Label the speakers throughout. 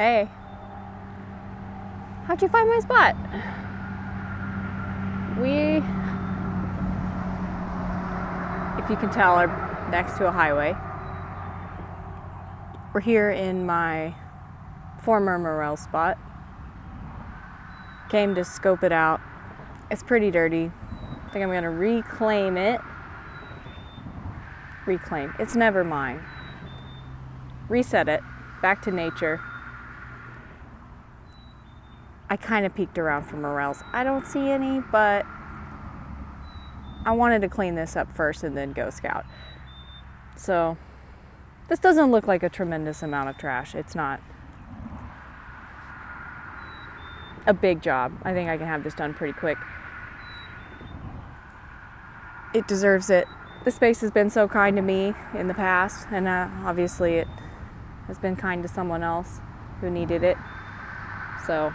Speaker 1: Hey, how'd you find my spot? We, if you can tell, are next to a highway. We're here in my former morel spot. Came to scope it out. It's pretty dirty. I think I'm gonna reclaim it. Reclaim. It's never mine. Reset it. Back to nature. I kind of peeked around for morels. I don't see any, but I wanted to clean this up first and then go scout. So this doesn't look like a tremendous amount of trash. It's not a big job. I think I can have this done pretty quick. It deserves it. The space has been so kind to me in the past, and obviously it has been kind to someone else who needed it. So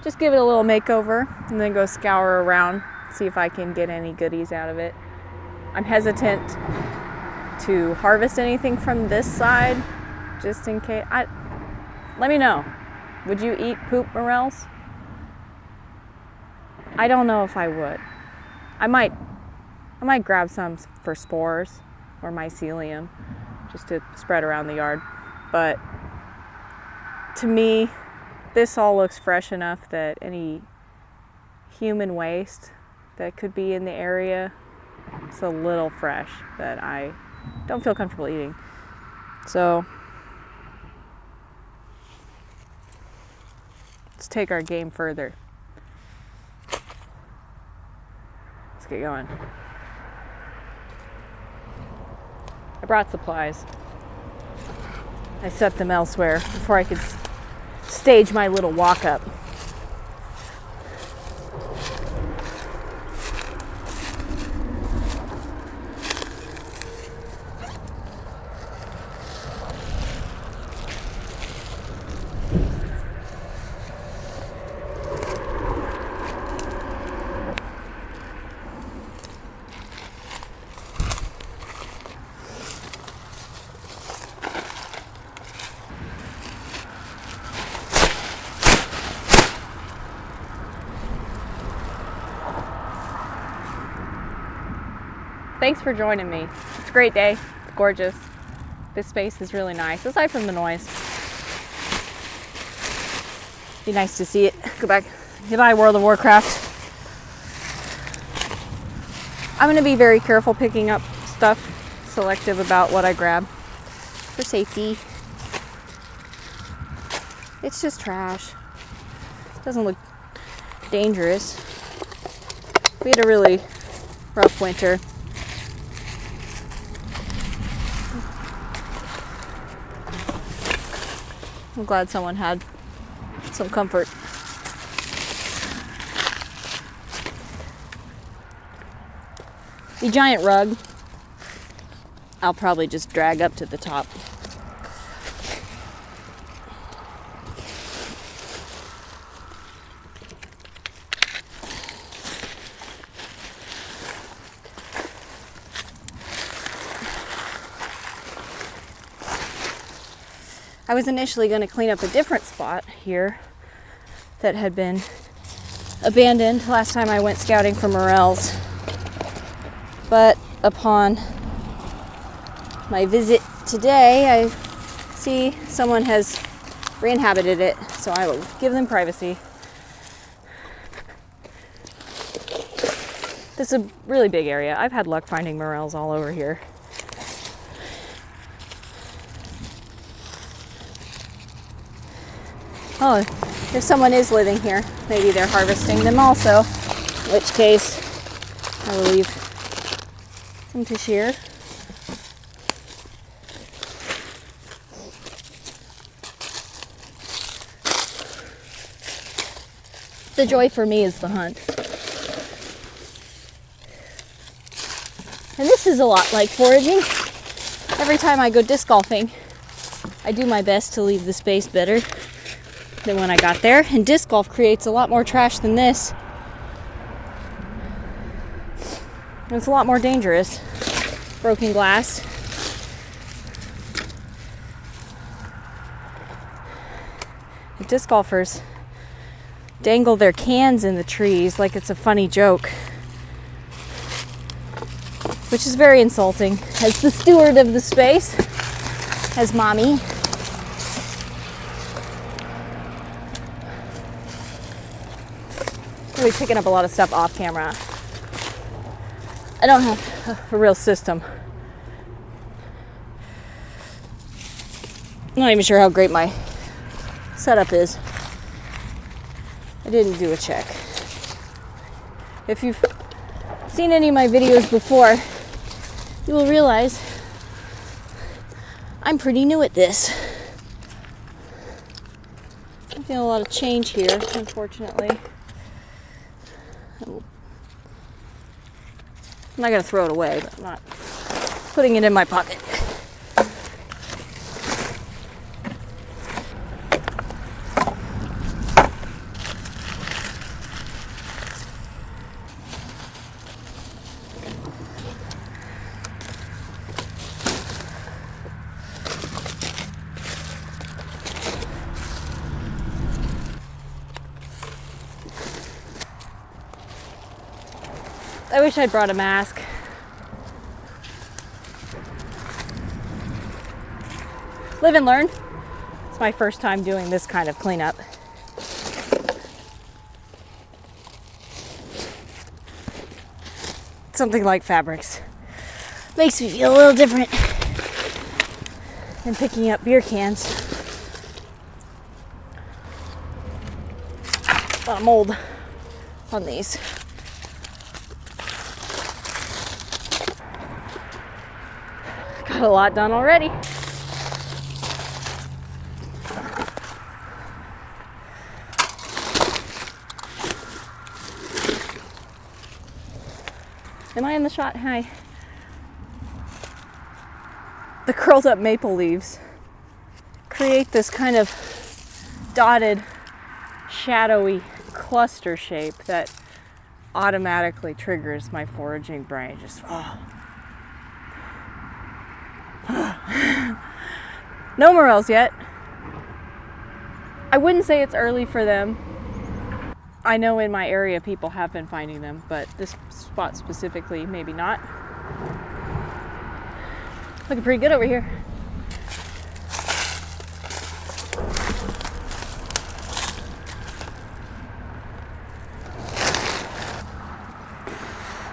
Speaker 1: just give it a little makeover and then go scour around, see if I can get any goodies out of it. I'm hesitant to harvest anything from this side, just in case. Let me know. Would you eat poop morels? I don't know if I would. I might grab some for spores or mycelium just to spread around the yard. But to me, this all looks fresh enough that any human waste that could be in the area is a little fresh that I don't feel comfortable eating. So let's take our game further. Let's get going. I brought supplies. I set them elsewhere before I could stage my little walk up. Thanks for joining me. It's a great day. It's gorgeous. This space is really nice, aside from the noise. Be nice to see it. Go back. Goodbye, World of Warcraft. I'm going to be very careful picking up stuff, selective about what I grab for safety. It's just trash. It doesn't look dangerous. We had a really rough winter. I'm glad someone had some comfort. The giant rug, I'll probably just drag up to the top. I was initially going to clean up a different spot here that had been abandoned last time I went scouting for morels. But upon my visit today, I see someone has re-inhabited it, so I will give them privacy. This is a really big area. I've had luck finding morels all over here. Oh, if someone is living here, maybe they're harvesting them also, in which case I will leave some to shear. The joy for me is the hunt. And this is a lot like foraging. Every time I go disc golfing, I do my best to leave the space better than when I got there, and disc golf creates a lot more trash than this. And it's a lot more dangerous. Broken glass. The disc golfers dangle their cans in the trees like it's a funny joke, which is very insulting as the steward of the space, as mommy. I'll be picking up a lot of stuff off camera. I don't have a real system. I'm not even sure how great my setup is. I didn't do a check. If you've seen any of my videos before, you will realize I'm pretty new at this. I'm feeling a lot of change here, unfortunately. I'm not going to throw it away, but I'm not putting it in my pocket. I wish I'd brought a mask. Live and learn. It's my first time doing this kind of cleanup. Something like fabrics makes me feel a little different than picking up beer cans. A lot of mold on these. Got a lot done already. Am I in the shot? Hi. The curled up maple leaves create this kind of dotted, shadowy cluster shape that automatically triggers my foraging brain. Just, oh. No morels yet. I wouldn't say it's early for them. I know in my area people have been finding them, but this spot specifically, maybe not. Looking pretty good over here.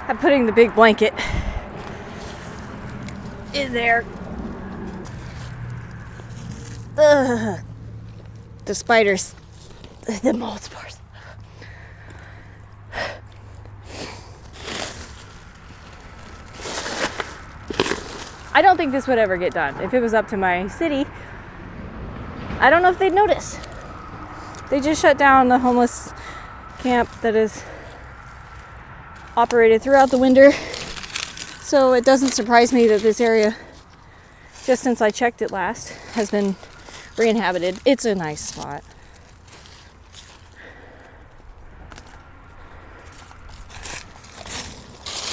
Speaker 1: I'm putting the big blanket in there. Ugh. The spiders, the mold spores. I don't think this would ever get done. If it was up to my city, I don't know if they'd notice. They just shut down the homeless camp that is operated throughout the winter. So it doesn't surprise me that this area, just since I checked it last, has been re-inhabited. It's a nice spot.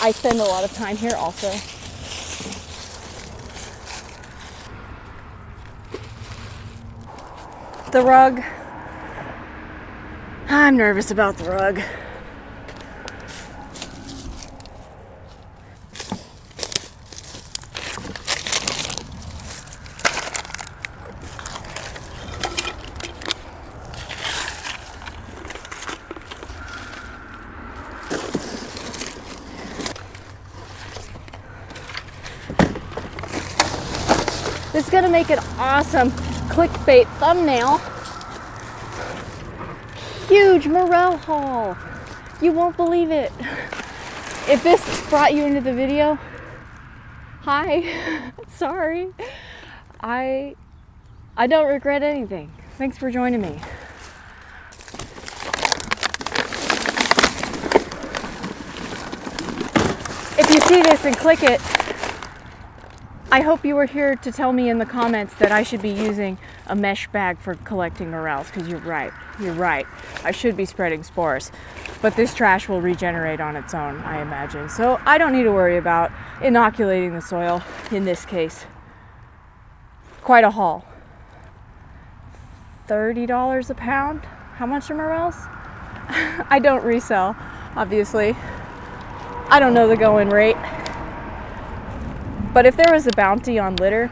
Speaker 1: I spend a lot of time here also. The rug. I'm nervous about the rug. This is gonna make an awesome clickbait thumbnail. Huge morel haul. You won't believe it. If this brought you into the video, hi. Sorry. I don't regret anything. Thanks for joining me. If you see this and click it, I hope you were here to tell me in the comments that I should be using a mesh bag for collecting morels, because you're right. I should be spreading spores. But this trash will regenerate on its own, I imagine. So I don't need to worry about inoculating the soil in this case. Quite a haul. $30 a pound. How much are morels? I don't resell, obviously. I don't know the going rate. But if there was a bounty on litter,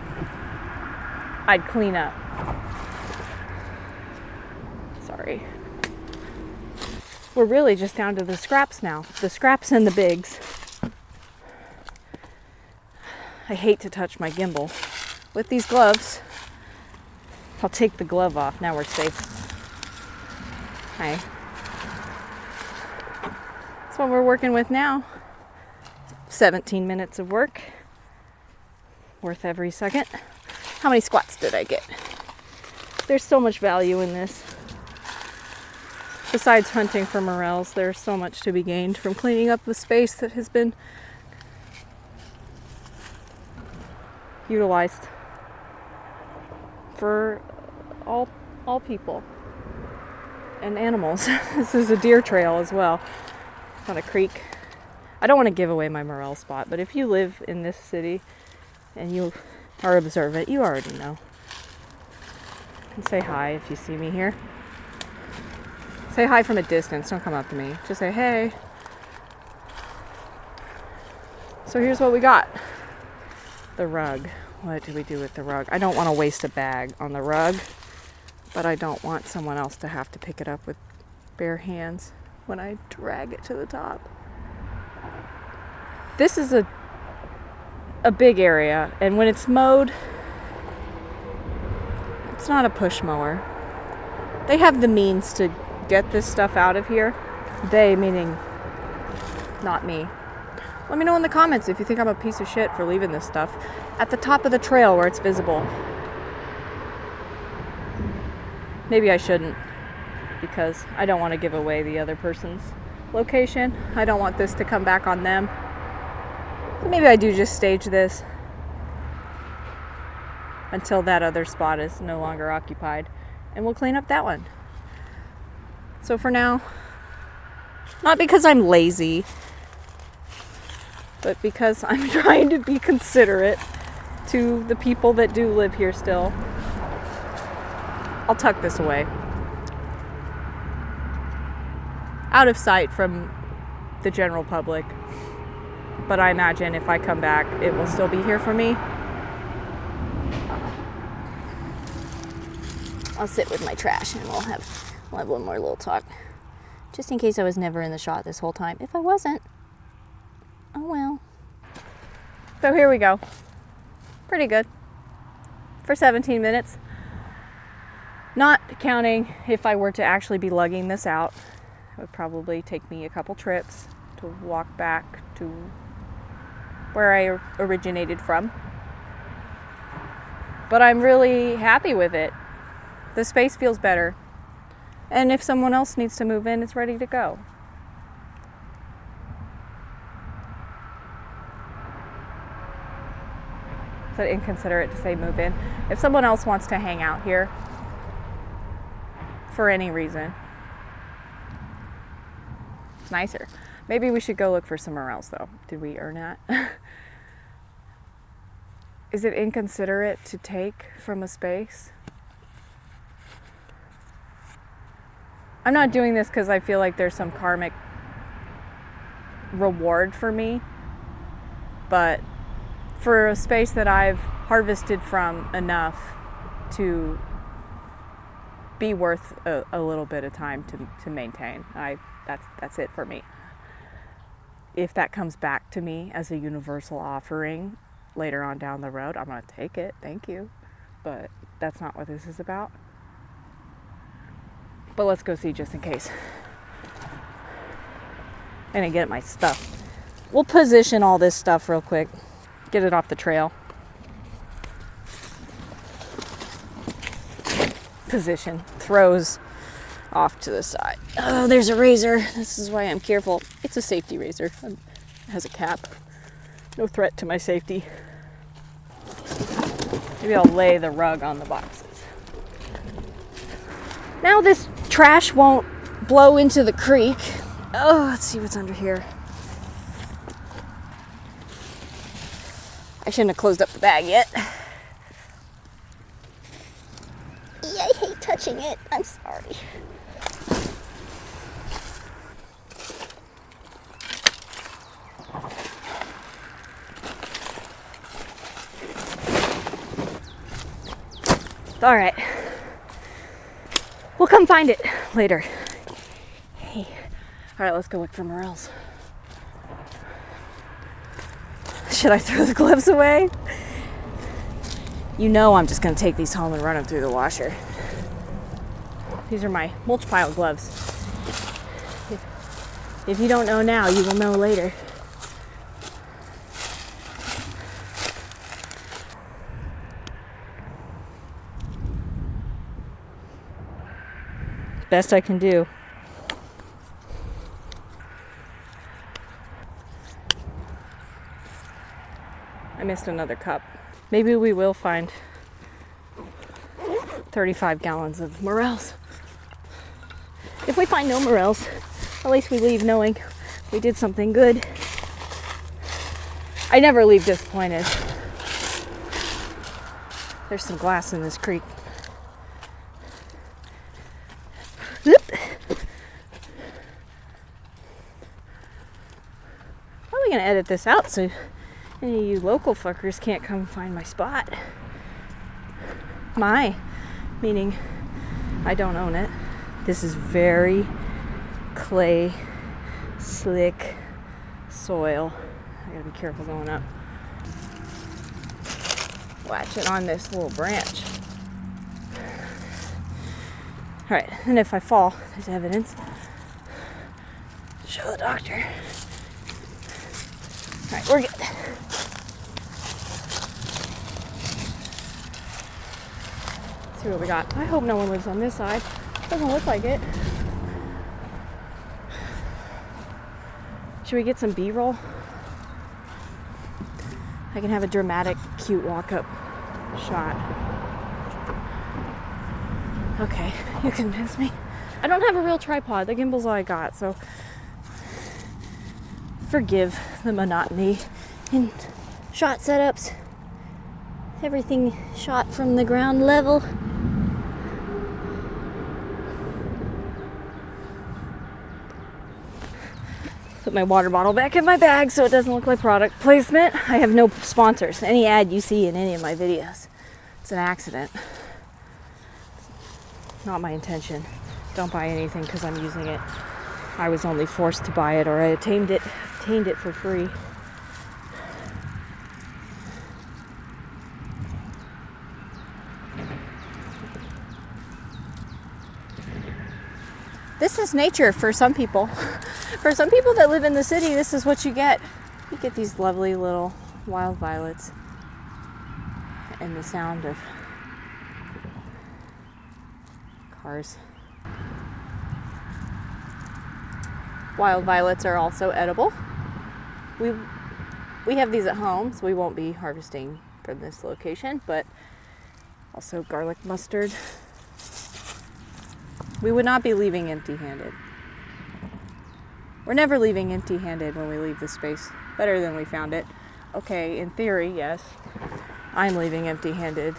Speaker 1: I'd clean up. Sorry. We're really just down to the scraps now. The scraps and the bigs. I hate to touch my gimbal. With these gloves, I'll take the glove off. Now we're safe. Hi. That's what we're working with now. 17 minutes of work. Worth every second. How many squats did I get? There's so much value in this. Besides hunting for morels, there's so much to be gained from cleaning up the space that has been utilized for all people and animals. This is a deer trail as well. It's on a creek. I don't want to give away my morel spot, but if you live in this city and you are observant, you already know. And say hi if you see me here. Say hi from a distance, don't come up to me. Just say hey. So here's what we got. The rug. What do we do with the rug? I don't want to waste a bag on the rug, but I don't want someone else to have to pick it up with bare hands when I drag it to the top. This is a big area, and when it's mowed, it's not a push mower. They have the means to get this stuff out of here. They meaning not me. Let me know in the comments if you think I'm a piece of shit for leaving this stuff at the top of the trail where it's visible. Maybe I shouldn't, because I don't want to give away the other person's location. I don't want this to come back on them. So maybe I do just stage this until that other spot is no longer occupied, and we'll clean up that one. So for now, not because I'm lazy, but because I'm trying to be considerate to the people that do live here still, I'll tuck this away. Out of sight from the general public. But I imagine if I come back, it will still be here for me. I'll sit with my trash and we'll have one more little talk. Just in case I was never in the shot this whole time. If I wasn't, oh well. So here we go. Pretty good. For 17 minutes. Not counting if I were to actually be lugging this out. It would probably take me a couple trips to walk back to where I originated from. But I'm really happy with it. The space feels better. And if someone else needs to move in, it's ready to go. Is that inconsiderate to say move in? If someone else wants to hang out here for any reason, it's nicer. Maybe we should go look for some morels though. Did we earn that? Is it inconsiderate to take from a space? I'm not doing this because I feel like there's some karmic reward for me, but for a space that I've harvested from enough to be worth a little bit of time to maintain. That's it for me. If that comes back to me as a universal offering later on down the road, I'm gonna take it, thank you. But that's not what this is about. But let's go see just in case. I'm gonna get my stuff. We'll position all this stuff real quick. Get it off the trail. Position. Throws off to the side. Oh, there's a razor. This is why I'm careful. It's a safety razor. It has a cap. No threat to my safety. Maybe I'll lay the rug on the boxes. Now this trash won't blow into the creek. Oh, let's see what's under here. I shouldn't have closed up the bag yet. Yeah, I hate touching touching it. I'm sorry. All right. We'll come find it later. Hey. All right, let's go look for morels. Should I throw the gloves away? You know I'm just gonna take these home and run them through the washer. These are my mulch pile gloves. If you don't know now, you will know later. Best I can do. I missed another cup. Maybe we will find 35 gallons of morels. If we find no morels, at least we leave knowing we did something good. I never leave disappointed. There's some glass in this creek. Probably gonna edit this out so any of you local fuckers can't come find my spot. Meaning I don't own it. This is very clay, slick soil. I gotta be careful going up. Watch it on this little branch. All right, and if I fall, there's evidence. Show the doctor. All right, we're good. See what we got. I hope no one lives on this side. Doesn't look like it. Should we get some B-roll? I can have a dramatic, cute walk-up shot. Okay, you convinced me. I don't have a real tripod. The gimbal's all I got, so forgive the monotony in shot setups. Everything shot from the ground level. Put my water bottle back in my bag so it doesn't look like product placement. I have no sponsors. Any ad you see in any of my videos, it's an accident. It's not my intention. Don't buy anything because I'm using it. I was only forced to buy it, or I obtained it for free. This is nature for some people. For some people that live in the city, this is what you get. You get these lovely little wild violets and the sound of cars. Wild violets are also edible. We have these at home, so we won't be harvesting from this location, but also garlic mustard. We would not be leaving empty-handed. We're never leaving empty-handed when we leave the space better than we found it. Okay, in theory, yes. I'm leaving empty-handed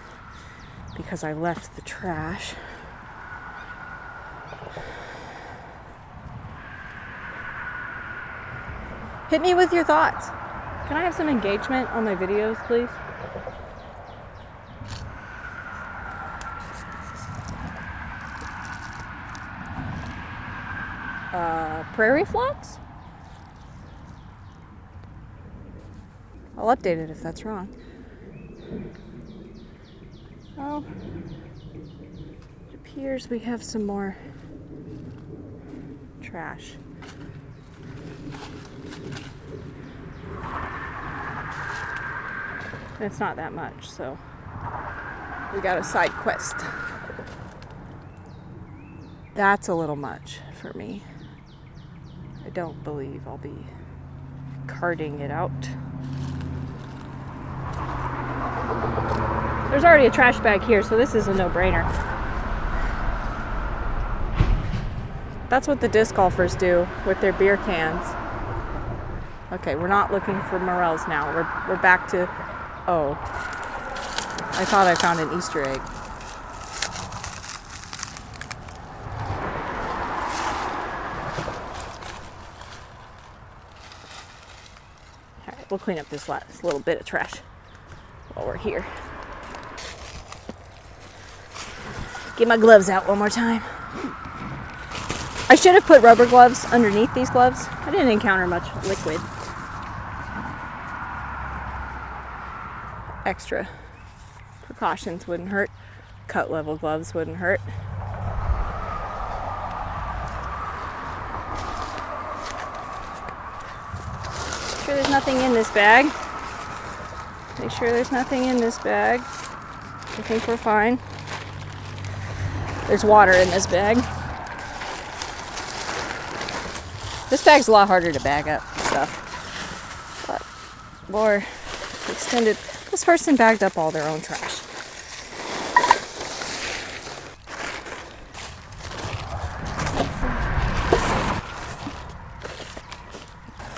Speaker 1: because I left the trash. Hit me with your thoughts. Can I have some engagement on my videos, please? Prairie flocks? I'll update it if that's wrong. Oh, it appears we have some more trash. And it's not that much, so we got a side quest. That's a little much for me. I don't believe I'll be carting it out. There's already a trash bag here, so this is a no-brainer. That's what the disc golfers do with their beer cans. Okay, we're not looking for morels now. We're back to, oh, I thought I found an Easter egg. We'll clean up this last little bit of trash while we're here. Get my gloves out one more time. I should have put rubber gloves underneath these gloves. I didn't encounter much liquid. Extra precautions wouldn't hurt. Cut level gloves wouldn't hurt. Make sure there's nothing in this bag. Make sure there's nothing in this bag. I think we're fine. There's water in this bag. This bag's a lot harder to bag up stuff. But more extended. This person bagged up all their own trash.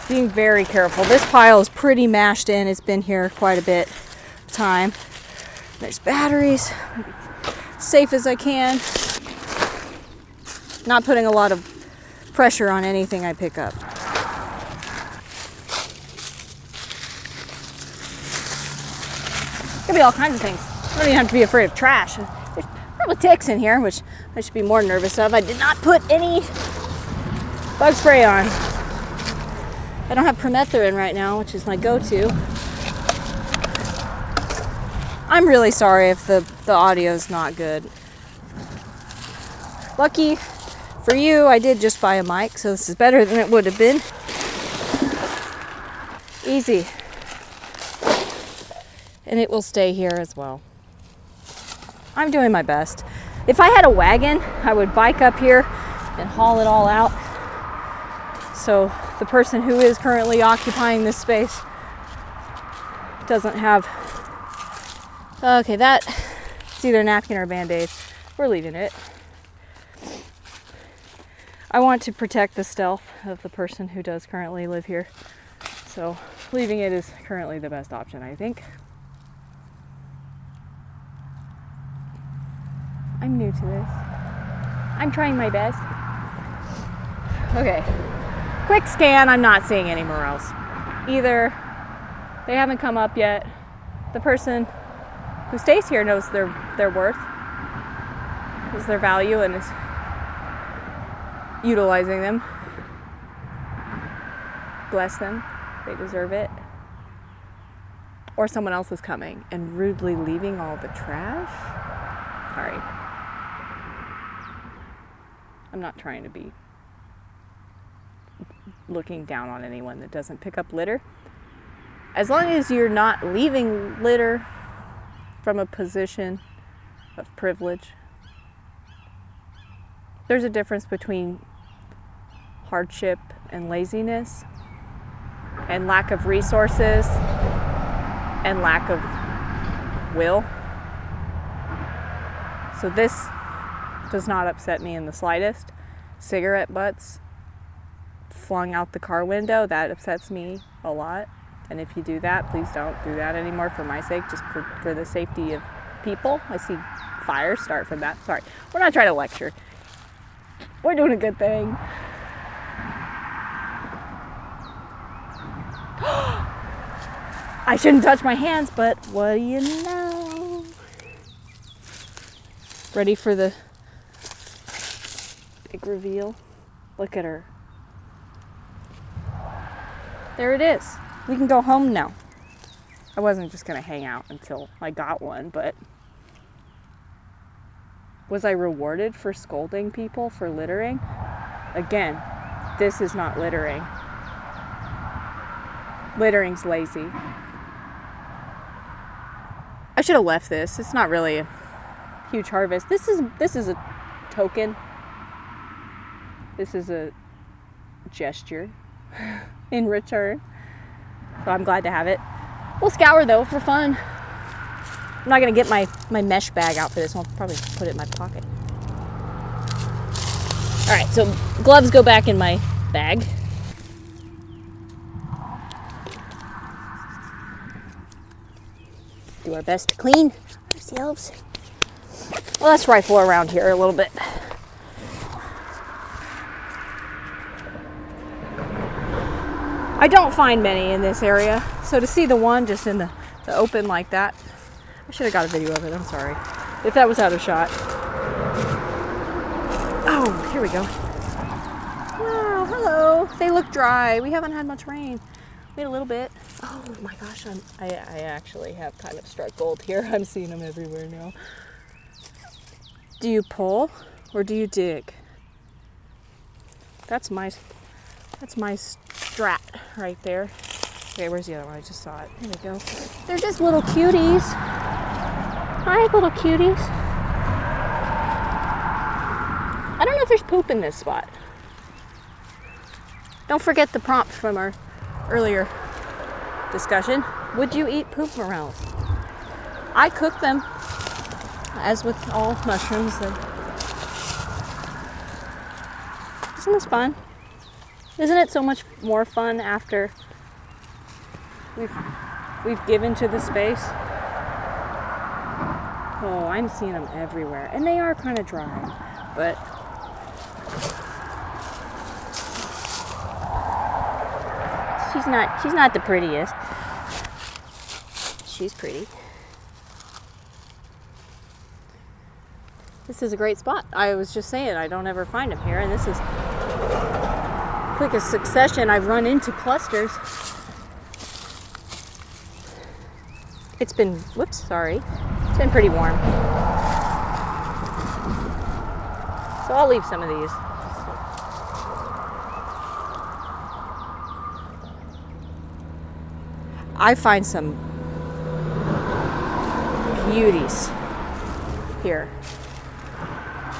Speaker 1: Being very careful. This pile is pretty mashed in. It's been here quite a bit of time. There's batteries. Safe as I can. Not putting a lot of pressure on anything I pick up. Could be all kinds of things. I don't even have to be afraid of trash. There's probably ticks in here, which I should be more nervous of. I did not put any bug spray on. I don't have permethrin right now, which is my go-to. I'm really sorry if the audio's not good. Lucky for you, I did just buy a mic, so this is better than it would have been. Easy. And it will stay here as well. I'm doing my best. If I had a wagon, I would bike up here and haul it all out. So the person who is currently occupying this space doesn't have... Okay, it's either a napkin or a Band-Aid. We're leaving it. I want to protect the stealth of the person who does currently live here. So leaving it is currently the best option, I think. I'm new to this. I'm trying my best. Okay. Quick scan, I'm not seeing any morels. Either they haven't come up yet. The person who stays here knows their worth, knows their value, and is utilizing them. Bless them. They deserve it. Or someone else is coming and rudely leaving all the trash. Sorry. I'm not trying to be looking down on anyone that doesn't pick up litter. As long as you're not leaving litter from a position of privilege. There's a difference between hardship and laziness and lack of resources and lack of will. So this does not upset me in the slightest. Cigarette butts flung out the car window, that upsets me a lot. And if you do that, please don't do that anymore for my sake, just for the safety of people. I see fires start from that. Sorry, we're not trying to lecture. We're doing a good thing. I shouldn't touch my hands, but what do you know? Ready for the big reveal? Look at her. There it is. We can go home now. I wasn't just going to hang out until I got one, but was I rewarded for scolding people for littering? Again, this is not littering. Littering's lazy. I should have left this. It's not really a huge harvest. This is a token. This is a gesture in return. So I'm glad to have it. We'll scour though for fun. I'm not gonna get my mesh bag out for this. I'll probably put it in my pocket. All right, so gloves go back in my bag. Do our best to clean ourselves. Well, let's rifle around here a little bit. I don't find many in this area, so to see the one just in the open like that, I should have got a video of it, I'm sorry. If that was out of shot. Oh, here we go. Wow, hello. They look dry. We haven't had much rain. We had a little bit. Oh my gosh, I actually have kind of struck gold here. I'm seeing them everywhere now. Do you pull or do you dig? That's my strat right there. Okay, where's the other one? I just saw it. Here we go. They're just little cuties. Hi, little cuties. I don't know if there's poop in this spot. Don't forget the prompt from our earlier discussion. Would you eat poop morels? I cook them, as with all mushrooms. Isn't this fun? Isn't it so much more fun after we've given to the space? Oh, I'm seeing them everywhere, and they are kind of dry, but she's not the prettiest. She's pretty. This is a great spot. I was just saying I don't ever find them here, and this is quickest succession I've run into clusters. It's been, it's been pretty warm. So I'll leave some of these. I find some beauties here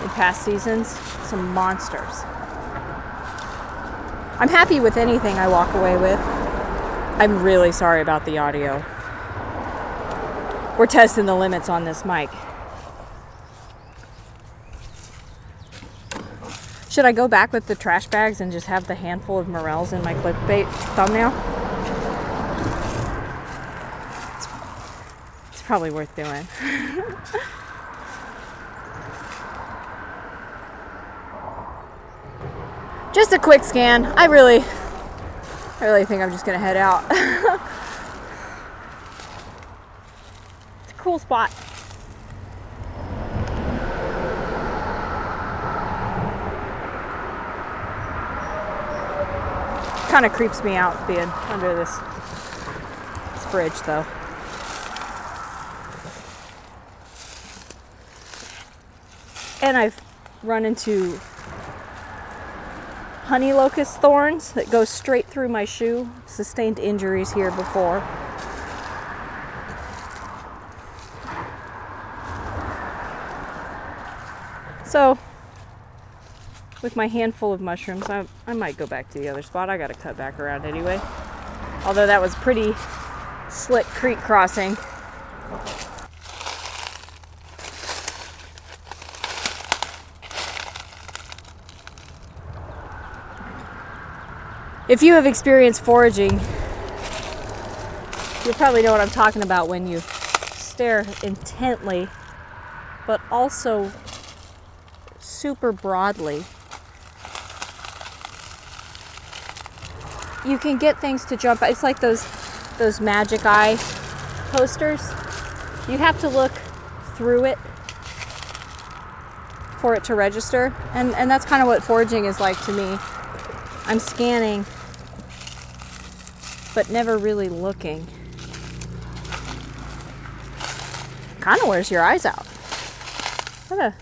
Speaker 1: in past seasons, some monsters. I'm happy with anything I walk away with. I'm really sorry about the audio. We're testing the limits on this mic. Should I go back with the trash bags and just have the handful of morels in my clickbait thumbnail? It's probably worth doing. Just a quick scan. I really think I'm just gonna head out. It's a cool spot. Kind of creeps me out being under this fridge though. And I've run into honey locust thorns that go straight through my shoe. Sustained injuries here before. So, with my handful of mushrooms, I might go back to the other spot. I gotta cut back around anyway. Although that was pretty slick creek crossing. If you have experienced foraging, you'll probably know what I'm talking about when you stare intently, but also super broadly. You can get things to jump. It's like those magic eye posters. You have to look through it for it to register. And that's kind of what foraging is like to me. I'm scanning, but never really looking. Kind of wears your eyes out. Gotta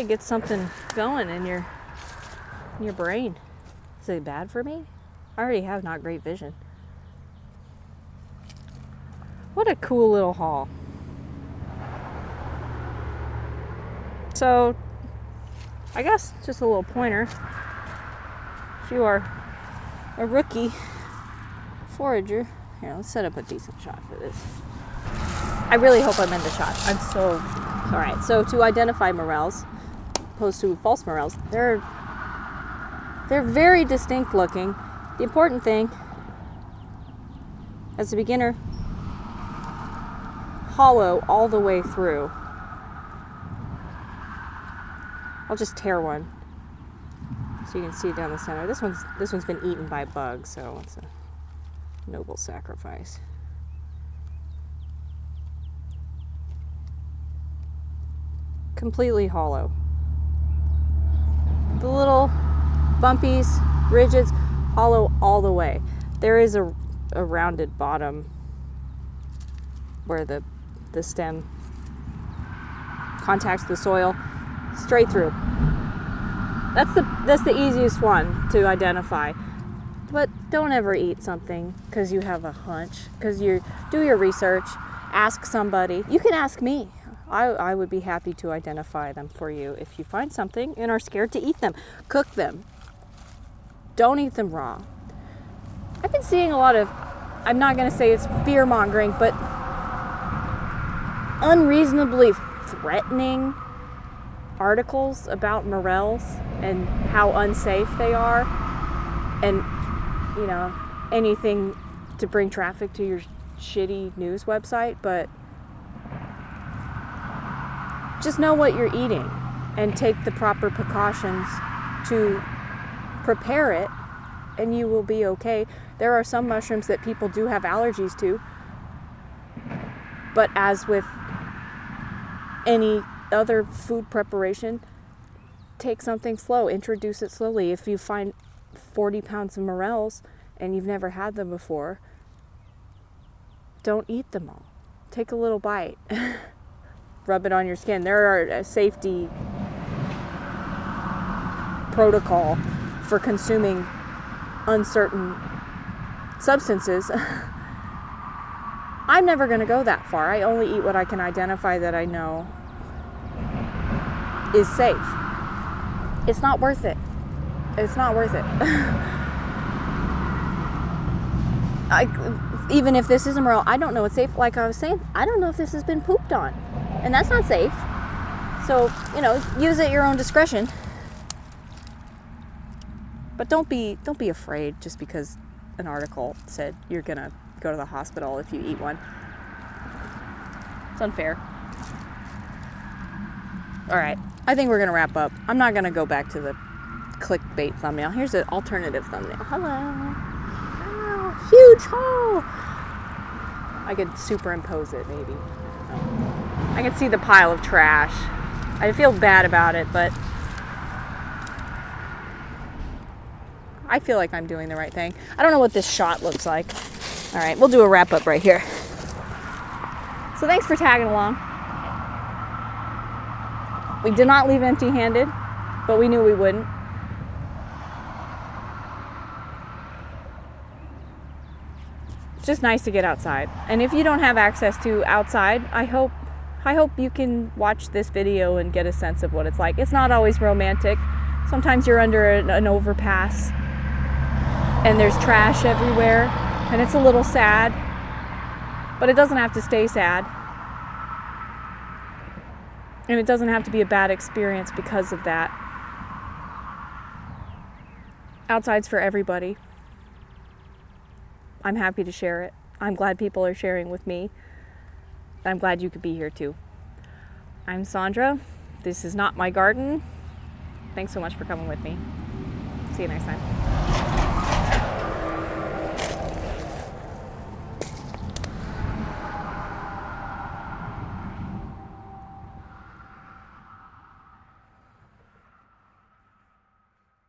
Speaker 1: get something going in your brain. Is it bad for me? I already have not great vision. What a cool little haul. So, I guess just a little pointer. If you are a rookie forager, here, let's set up a decent shot for this. I really hope I'm in the shot. All right, so to identify morels, opposed to false morels, they're very distinct looking. The important thing, as a beginner, hollow all the way through. I'll just tear one. So you can see down the center. This one's been eaten by bugs, so it's a noble sacrifice. Completely hollow. The little bumpies, ridges, hollow all the way. There is a rounded bottom where the stem contacts the soil straight through. That's the easiest one to identify. But don't ever eat something because you have a hunch, because you do your research, ask somebody. You can ask me. I would be happy to identify them for you if you find something and are scared to eat them. Cook them. Don't eat them raw. I've been seeing a lot of, I'm not going to say it's fear-mongering, but unreasonably threatening articles about morels and how unsafe they are, and anything to bring traffic to your shitty news website. But just know what you're eating and take the proper precautions to prepare it, and you will be okay. There are some mushrooms that people do have allergies to, but as with any other food preparation, take something slow, introduce it slowly. If you find 40 pounds of morels and you've never had them before, don't eat them all. Take a little bite. Rub it on your skin. There are a safety protocol for consuming uncertain substances. I'm never going to go that far. I only eat what I can identify that I know is safe. It's not worth it. It's not worth it. Even if this is a morel, I don't know it's safe. Like I was saying, I don't know if this has been pooped on, and that's not safe. So, use at your own discretion. But don't be afraid just because an article said you're gonna go to the hospital if you eat one. It's unfair. All right, I think we're gonna wrap up. I'm not gonna go back to the clickbait thumbnail. Here's an alternative thumbnail. Hello. Oh, huge hole. I could superimpose it maybe. I can see the pile of trash. I feel bad about it, but I feel like I'm doing the right thing. I don't know what this shot looks like. All right, we'll do a wrap up right here. So thanks for tagging along. We did not leave empty-handed, but we knew we wouldn't. It's just nice to get outside. And if you don't have access to outside, I hope you can watch this video and get a sense of what it's like. It's not always romantic. Sometimes you're under an overpass and there's trash everywhere, and it's a little sad, but it doesn't have to stay sad. And it doesn't have to be a bad experience because of that. Outside's for everybody. I'm happy to share it. I'm glad people are sharing with me. I'm glad you could be here too. I'm Sandra. This is Not My Garden. Thanks so much for coming with me. See you next time.